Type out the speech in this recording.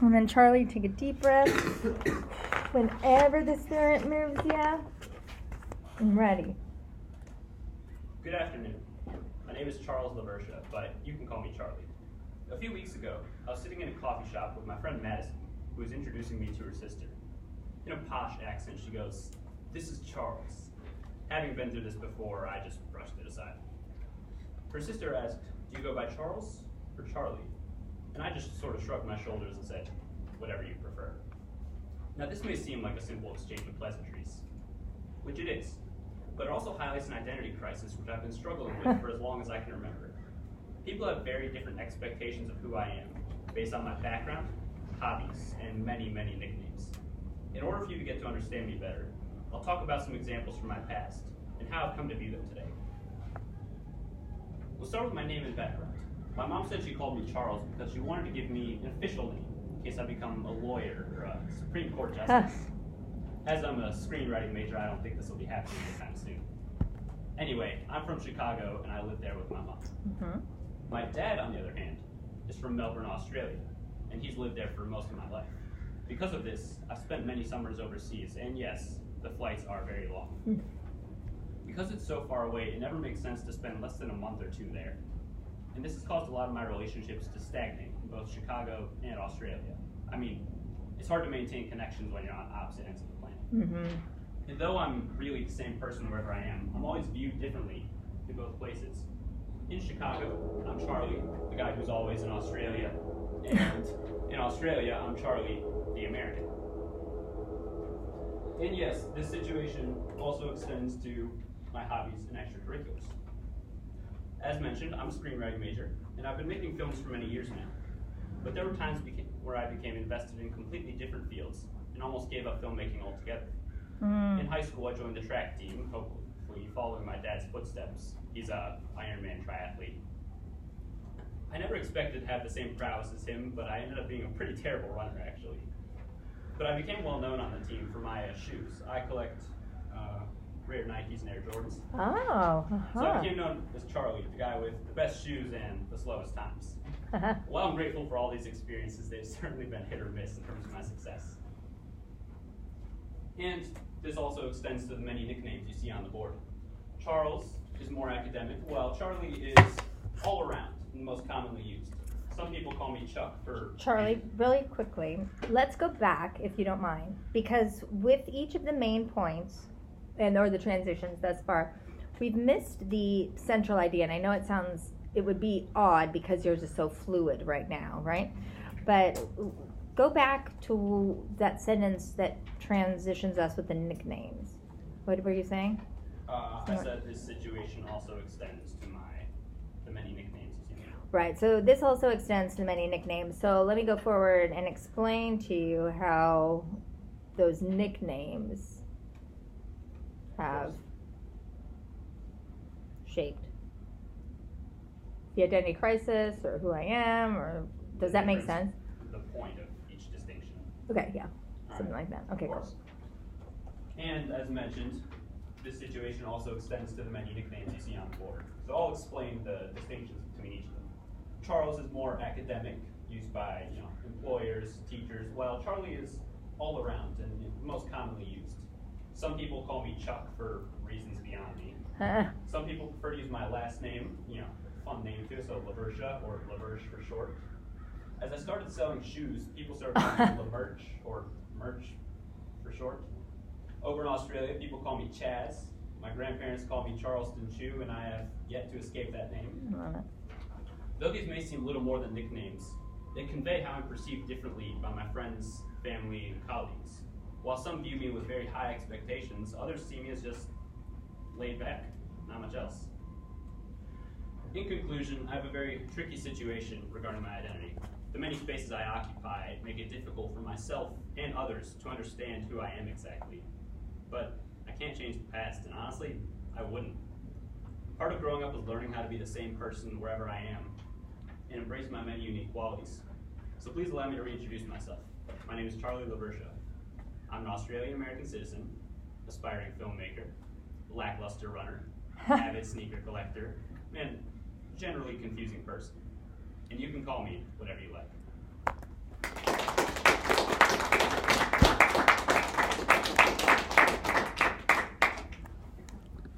And then Charlie, take a deep breath. Whenever the spirit moves you, I'm ready. Good afternoon. My name is Charles LaVersha, but you can call me Charlie. A few weeks ago, I was sitting in a coffee shop with my friend Madison, who was introducing me to her sister. In a posh accent, she goes, "This is Charles." Having been through this before, I just brushed it aside. Her sister asked, "Do you go by Charles or Charlie?" And I just sort of shrugged my shoulders and said, "Whatever you prefer." Now this may seem like a simple exchange of pleasantries, which it is, but it also highlights an identity crisis which I've been struggling with for as long as I can remember. People have very different expectations of who I am, based on my background, hobbies, and many, many nicknames. In order for you to get to understand me better, I'll talk about some examples from my past, and how I've come to view them today. We'll start with my name and background. My mom said she called me Charles because she wanted to give me an official name, in case I become a lawyer or a Supreme Court justice. As I'm a screenwriting major, I don't think this will be happening anytime soon. Anyway, I'm from Chicago, and I live there with my mom. Mm-hmm. My dad, on the other hand, is from Melbourne, Australia, and he's lived there for most of my life. Because of this, I've spent many summers overseas, and yes, the flights are very long. Because it's so far away, it never makes sense to spend less than a month or two there. And this has caused a lot of my relationships to stagnate in both Chicago and Australia. I mean, it's hard to maintain connections when you're on opposite ends of the planet. Mm-hmm. And though I'm really the same person wherever I am, I'm always viewed differently in both places. In Chicago, I'm Charlie, the guy who's always in Australia. And in Australia, I'm Charlie, the American. And yes, this situation also extends to my hobbies and extracurriculars. As mentioned, I'm a screenwriting major, and I've been making films for many years now. But there were times where I became invested in completely different fields and almost gave up filmmaking altogether. In high school, I joined the track team, hopefully following my dad's footsteps. He's an Ironman triathlete. I never expected to have the same prowess as him, but I ended up being a pretty terrible runner, actually. But I became well known on the team for my shoes. I collect rare Nikes and Air Jordans. Oh, So I became known as Charlie, the guy with the best shoes and the slowest times. While I'm grateful for all these experiences, they've certainly been hit or miss in terms of my success. And this also extends to the many nicknames you see on the board. Charles is more academic, while Charlie is all around and most commonly used. Some people call me Chuck for... Charlie, really quickly, let's go back, if you don't mind, because with each of the main points, or the transitions thus far, we've missed the central idea, and I know it would be odd because yours is so fluid right now, right? But go back to that sentence that transitions us with the nicknames. What were you saying? I said this situation also extends to the many nicknames you see. Right, so this also extends to many nicknames. So let me go forward and explain to you how those nicknames have shaped the identity crisis or who I am, or does that make sense? The point of each distinction. Okay, yeah, something like that. Okay, cool. And as mentioned, this situation also extends to the many nicknames you see on the board. So I'll explain the distinctions between each of them. Charles is more academic, used by employers, teachers, while Charlie is all around and most commonly used. Some people call me Chuck for reasons beyond me. Some people prefer to use my last name, fun name too, so LaVersha or LaVersh for short. As I started selling shoes, people started calling me LaMerch or Merch for short. Over in Australia, people call me Chaz. My grandparents call me Charleston Chew, and I have yet to escape that name. Though these may seem little more than nicknames, they convey how I'm perceived differently by my friends, family, and colleagues. While some view me with very high expectations, others see me as just laid back, not much else. In conclusion, I have a very tricky situation regarding my identity. The many spaces I occupy make it difficult for myself and others to understand who I am exactly. But I can't change the past, and honestly, I wouldn't. Part of growing up was learning how to be the same person wherever I am, and embrace my many unique qualities. So please allow me to reintroduce myself. My name is Charlie LaVersha. I'm an Australian-American citizen, aspiring filmmaker, lackluster runner, avid sneaker collector, and generally confusing person. And you can call me whatever you like.